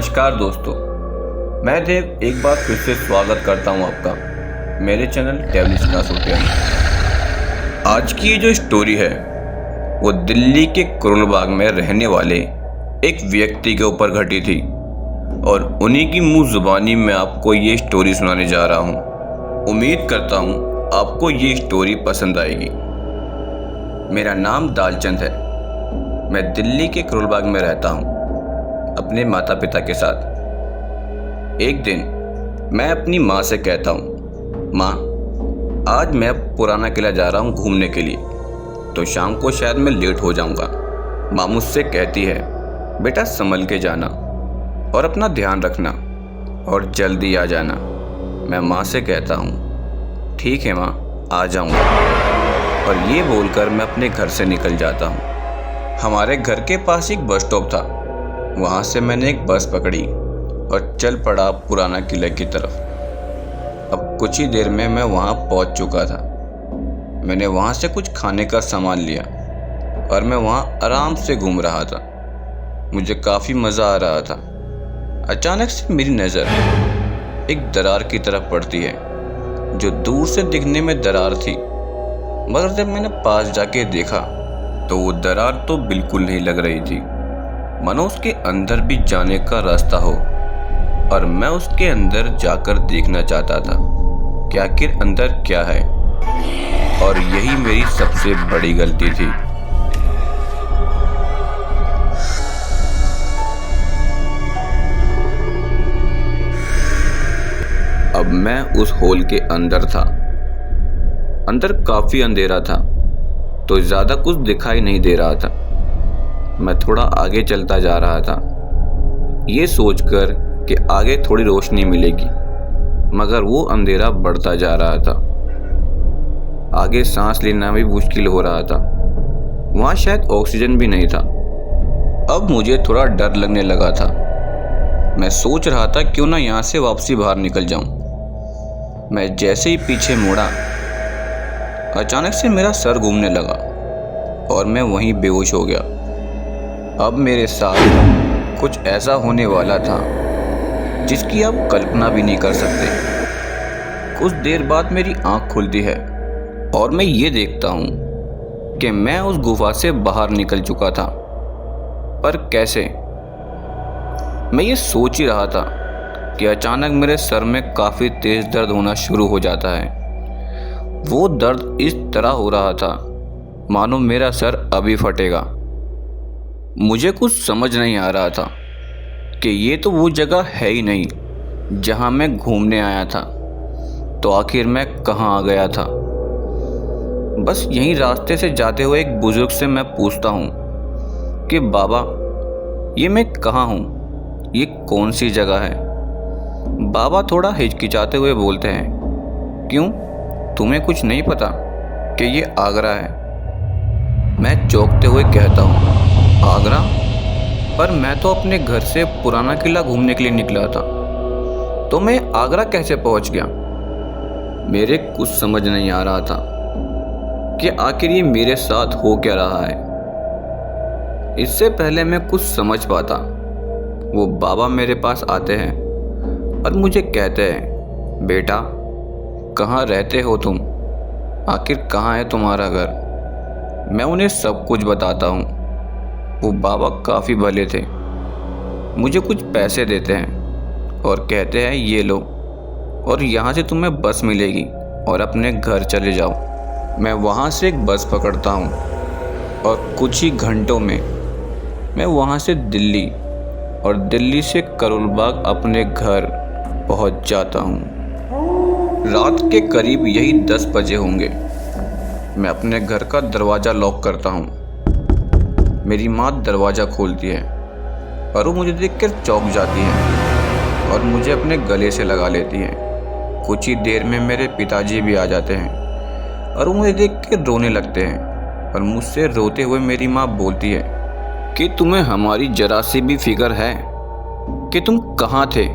नमस्कार दोस्तों, मैं देव एक बार फिर से स्वागत करता हूं आपका मेरे चैनल ट्रैवलिस्ट कासोटिया में। आज की ये जो स्टोरी है वो दिल्ली के करोल बाग में रहने वाले एक व्यक्ति के ऊपर घटी थी और उन्हीं की मुंह जुबानी में आपको ये स्टोरी सुनाने जा रहा हूँ। उम्मीद करता हूँ आपको ये स्टोरी पसंद आएगी। मेरा नाम दालचंद है। मैं दिल्ली के करोल बाग में रहता हूँ अपने माता पिता के साथ। एक दिन मैं अपनी माँ से कहता हूँ, माँ आज मैं पुराना किला जा रहा हूँ घूमने के लिए, तो शाम को शायद मैं लेट हो जाऊँगा। माँ मुझसे कहती है, बेटा संभल के जाना और अपना ध्यान रखना और जल्दी आ जाना। मैं माँ से कहता हूँ, ठीक है माँ, आ जाऊँगा। और ये बोलकर मैं अपने घर से निकल जाता हूँ। हमारे घर के पास एक बस स्टॉप था। वहाँ से मैंने एक बस पकड़ी और चल पड़ा पुराना किले की तरफ। अब कुछ ही देर में मैं वहाँ पहुँच चुका था। मैंने वहाँ से कुछ खाने का सामान लिया और मैं वहाँ आराम से घूम रहा था। मुझे काफ़ी मज़ा आ रहा था। अचानक से मेरी नज़र एक दरार की तरफ पड़ती है जो दूर से दिखने में दरार थी, मगर जब मैंने पास जाके देखा तो वो दरार तो बिल्कुल नहीं लग रही थी, मानो उसके अंदर भी जाने का रास्ता हो। और मैं उसके अंदर जाकर देखना चाहता था कि आखिर अंदर क्या है, और यही मेरी सबसे बड़ी गलती थी। अब मैं उस होल के अंदर था। अंदर काफी अंधेरा था, तो ज्यादा कुछ दिखाई नहीं दे रहा था। मैं थोड़ा आगे चलता जा रहा था, ये सोचकर कि आगे थोड़ी रोशनी मिलेगी, मगर वो अंधेरा बढ़ता जा रहा था। आगे सांस लेना भी मुश्किल हो रहा था। वहाँ शायद ऑक्सीजन भी नहीं था। अब मुझे थोड़ा डर लगने लगा था। मैं सोच रहा था क्यों ना यहाँ से वापसी बाहर निकल जाऊँ। मैं जैसे ही पीछे मुड़ा, अचानक से मेरा सर घूमने लगा और मैं वहीं बेहोश हो गया। अब मेरे साथ कुछ ऐसा होने वाला था जिसकी आप कल्पना भी नहीं कर सकते। कुछ देर बाद मेरी आंख खुलती है और मैं ये देखता हूँ कि मैं उस गुफा से बाहर निकल चुका था। पर कैसे? मैं ये सोच ही रहा था कि अचानक मेरे सर में काफ़ी तेज दर्द होना शुरू हो जाता है। वो दर्द इस तरह हो रहा था मानो मेरा सर अभी फटेगा। मुझे कुछ समझ नहीं आ रहा था कि ये तो वो जगह है ही नहीं जहाँ मैं घूमने आया था। तो आखिर मैं कहाँ आ गया था? बस यहीं रास्ते से जाते हुए एक बुजुर्ग से मैं पूछता हूँ कि बाबा, ये मैं कहाँ हूँ? ये कौन सी जगह है? बाबा थोड़ा हिचकिचाते हुए बोलते हैं, क्यों, तुम्हें कुछ नहीं पता कि ये आगरा है? मैं चौंकते हुए कहता हूँ, आगरा? पर मैं तो अपने घर से पुराना किला घूमने के लिए निकला था, तो मैं आगरा कैसे पहुंच गया? मेरे कुछ समझ नहीं आ रहा था कि आखिर ये मेरे साथ हो क्या रहा है। इससे पहले मैं कुछ समझ पाता, वो बाबा मेरे पास आते हैं और मुझे कहते हैं, बेटा कहाँ रहते हो तुम? आखिर कहाँ है तुम्हारा घर? मैं उन्हें सब कुछ बताता हूँ। वो बाबा काफ़ी भले थे। मुझे कुछ पैसे देते हैं और कहते हैं, ये लो, और यहाँ से तुम्हें बस मिलेगी और अपने घर चले जाओ। मैं वहाँ से एक बस पकड़ता हूँ और कुछ ही घंटों में मैं वहाँ से दिल्ली और दिल्ली से करोल बाग अपने घर पहुँच जाता हूँ। रात के करीब यही 10 बजे होंगे। मैं अपने घर का दरवाज़ा लॉक करता हूँ। मेरी माँ दरवाज़ा खोलती है और वो मुझे देखकर चौंक जाती है और मुझे अपने गले से लगा लेती है। कुछ ही देर में मेरे पिताजी भी आ जाते हैं और वो मुझे देख के रोने लगते हैं और मुझसे रोते हुए मेरी माँ बोलती है कि तुम्हें हमारी जरा सी भी फिक्र है कि तुम कहाँ थे?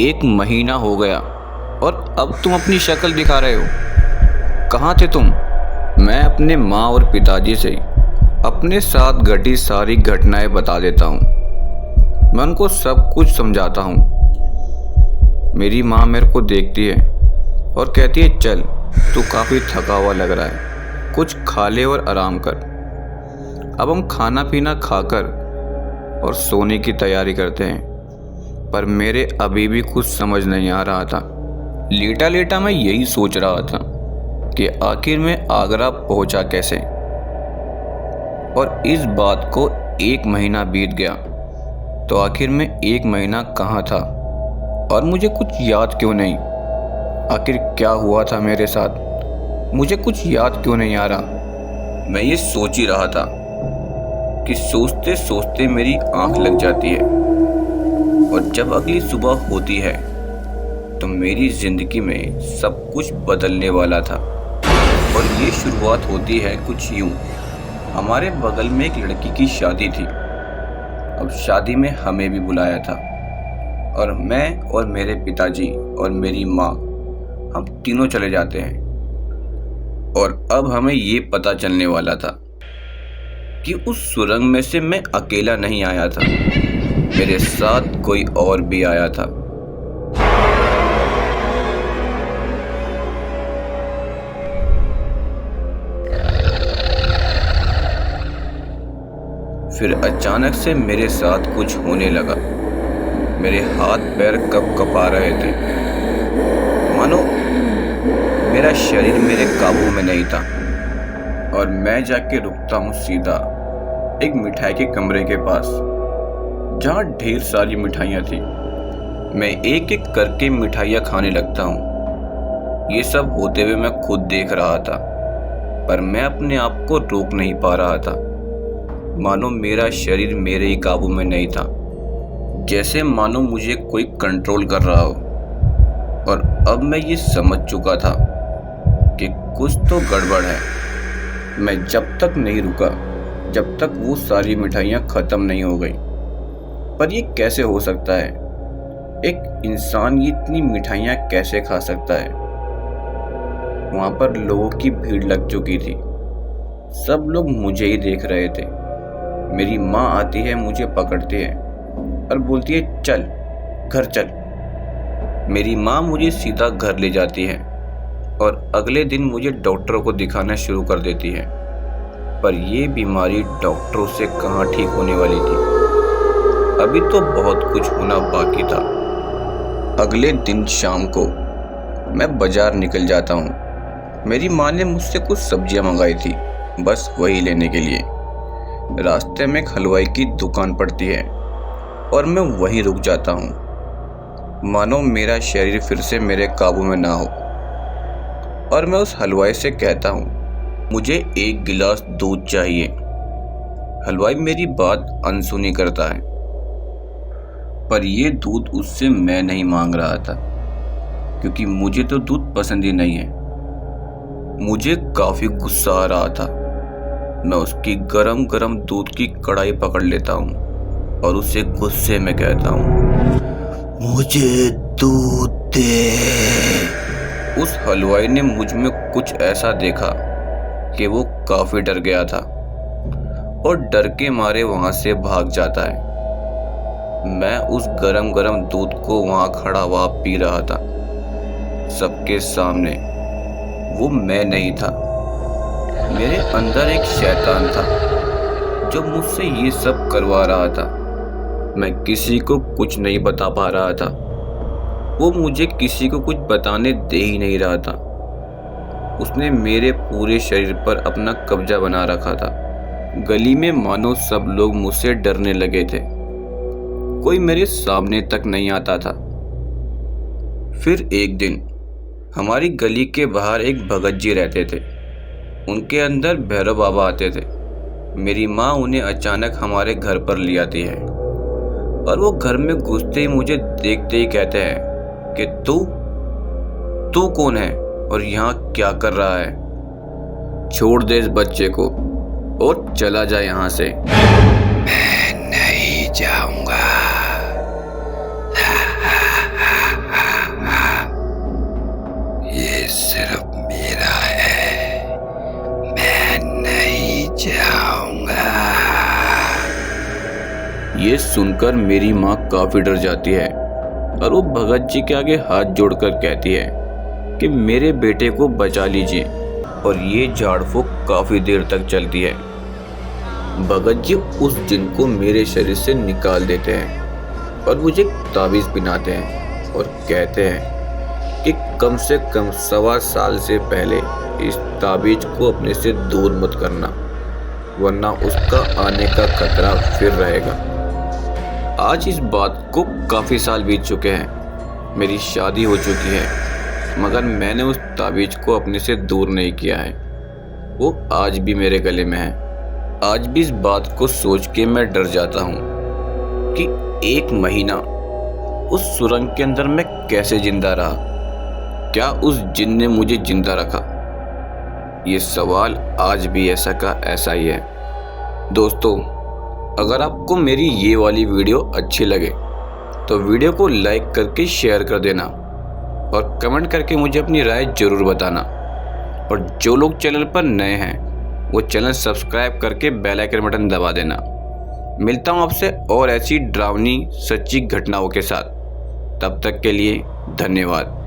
1 महीना हो गया और अब तुम अपनी शक्ल दिखा रहे हो। कहाँ थे तुम? मैं अपने माँ और पिताजी से अपने साथ घटी सारी घटनाएं बता देता हूँ। मैं उनको सब कुछ समझाता हूँ। मेरी माँ मेरे को देखती है और कहती है, चल तू काफ़ी थका हुआ लग रहा है, कुछ खा ले और आराम कर। अब हम खाना पीना खाकर और सोने की तैयारी करते हैं, पर मेरे अभी भी कुछ समझ नहीं आ रहा था। लेटा लेटा मैं यही सोच रहा था कि आखिर में आगरा पहुंचा कैसे। और इस बात को 1 महीना बीत गया। तो आखिर में 1 महीना कहाँ था और मुझे कुछ याद क्यों नहीं? आखिर क्या हुआ था मेरे साथ, मुझे कुछ याद क्यों नहीं आ रहा? मैं ये सोच ही रहा था कि सोचते सोचते मेरी आंख लग जाती है, और जब अगली सुबह होती है तो मेरी जिंदगी में सब कुछ बदलने वाला था। और ये शुरुआत होती है कुछ यूं। हमारे बगल में एक लड़की की शादी थी। अब शादी में हमें भी बुलाया था, और मैं और मेरे पिताजी और मेरी माँ, हम तीनों चले जाते हैं। और अब हमें ये पता चलने वाला था कि उस सुरंग में से मैं अकेला नहीं आया था, मेरे साथ कोई और भी आया था। फिर अचानक से मेरे साथ कुछ होने लगा। मेरे हाथ पैर कँपा रहे थे, मानो मेरा शरीर मेरे काबू में नहीं था। और मैं जाके रुकता हूँ सीधा एक मिठाई के कमरे के पास, जहाँ ढेर सारी मिठाइयाँ थी। मैं एक एक करके मिठाइयाँ खाने लगता हूँ। ये सब होते हुए मैं खुद देख रहा था, पर मैं अपने आप को रोक नहीं पा रहा था। मानो मेरा शरीर मेरे ही काबू में नहीं था, जैसे मानो मुझे कोई कंट्रोल कर रहा हो। और अब मैं ये समझ चुका था कि कुछ तो गड़बड़ है। मैं जब तक नहीं रुका, जब तक वो सारी मिठाइयाँ ख़त्म नहीं हो गई। पर ये कैसे हो सकता है? एक इंसान ये इतनी मिठाइयाँ कैसे खा सकता है? वहाँ पर लोगों की भीड़ लग चुकी थी, सब लोग मुझे ही देख रहे थे। मेरी माँ आती है, मुझे पकड़ती है और बोलती है, चल घर चल। मेरी माँ मुझे सीधा घर ले जाती है और अगले दिन मुझे डॉक्टरों को दिखाना शुरू कर देती है। पर ये बीमारी डॉक्टरों से कहाँ ठीक होने वाली थी, अभी तो बहुत कुछ होना बाकी था। अगले दिन शाम को मैं बाजार निकल जाता हूँ। मेरी माँ ने मुझसे कुछ सब्जियाँ मंगाई थी, बस वही लेने के लिए। रास्ते में एक हलवाई की दुकान पड़ती है और मैं वहीं रुक जाता हूँ, मानो मेरा शरीर फिर से मेरे काबू में ना हो। और मैं उस हलवाई से कहता हूँ, मुझे 1 गिलास दूध चाहिए। हलवाई मेरी बात अनसुनी करता है, पर यह दूध उससे मैं नहीं मांग रहा था, क्योंकि मुझे तो दूध पसंद ही नहीं है। मुझे काफी गुस्सा आ रहा था। मैं उसकी गरम गरम दूध की कढ़ाई पकड़ लेता हूँ और उसे गुस्से में कहता हूँ, मुझे दूध दे। उस हलवाई ने मुझ में कुछ ऐसा देखा कि वो काफी डर गया था और डर के मारे वहां से भाग जाता है। मैं उस गरम गरम दूध को वहां खड़ा हुआ पी रहा था, सबके सामने। वो मैं नहीं था, मेरे अंदर एक शैतान था जो मुझसे ये सब करवा रहा था। मैं किसी को कुछ नहीं बता पा रहा था, वो मुझे किसी को कुछ बताने दे ही नहीं रहा था। उसने मेरे पूरे शरीर पर अपना कब्जा बना रखा था। गली में मानो सब लोग मुझसे डरने लगे थे, कोई मेरे सामने तक नहीं आता था। फिर एक दिन हमारी गली के बाहर एक भगत जी रहते थे, उनके अंदर भैरव बाबा आते थे। मेरी माँ उन्हें अचानक हमारे घर पर ले आती है और वो घर में घुसते ही मुझे देखते ही कहते हैं कि तू कौन है और यहाँ क्या कर रहा है? छोड़ दे इस बच्चे को और चला जा यहाँ से। मैं नहीं जाऊंगा। ये सिर्फ मेरा है, मैं नहीं जाऊंगा। ये सुनकर मेरी माँ काफ़ी डर जाती है और वो भगत जी के आगे हाथ जोड़कर कहती है कि मेरे बेटे को बचा लीजिए। और ये झाड़ फूक काफ़ी देर तक चलती है। भगत जी उस जिन को मेरे शरीर से निकाल देते हैं और मुझे ताबीज़ पहनाते हैं और कहते हैं कि कम से कम 1.25 साल से पहले इस ताबीज को अपने से दूर मत करना, वरना उसका आने का खतरा फिर रहेगा। आज इस बात को काफ़ी साल बीत चुके हैं, मेरी शादी हो चुकी है, मगर मैंने उस ताबीज को अपने से दूर नहीं किया है। वो आज भी मेरे गले में है। आज भी इस बात को सोच के मैं डर जाता हूँ कि 1 महीना उस सुरंग के अंदर मैं कैसे जिंदा रहा। क्या उस जिन ने मुझे जिंदा रखा? ये सवाल आज भी ऐसा का ऐसा ही है। दोस्तों, अगर आपको मेरी ये वाली वीडियो अच्छी लगे तो वीडियो को लाइक करके शेयर कर देना और कमेंट करके मुझे अपनी राय ज़रूर बताना। और जो लोग चैनल पर नए हैं वो चैनल सब्सक्राइब करके बेल आइकन बटन दबा देना। मिलता हूँ आपसे और ऐसी डरावनी सच्ची घटनाओं के साथ। तब तक के लिए धन्यवाद।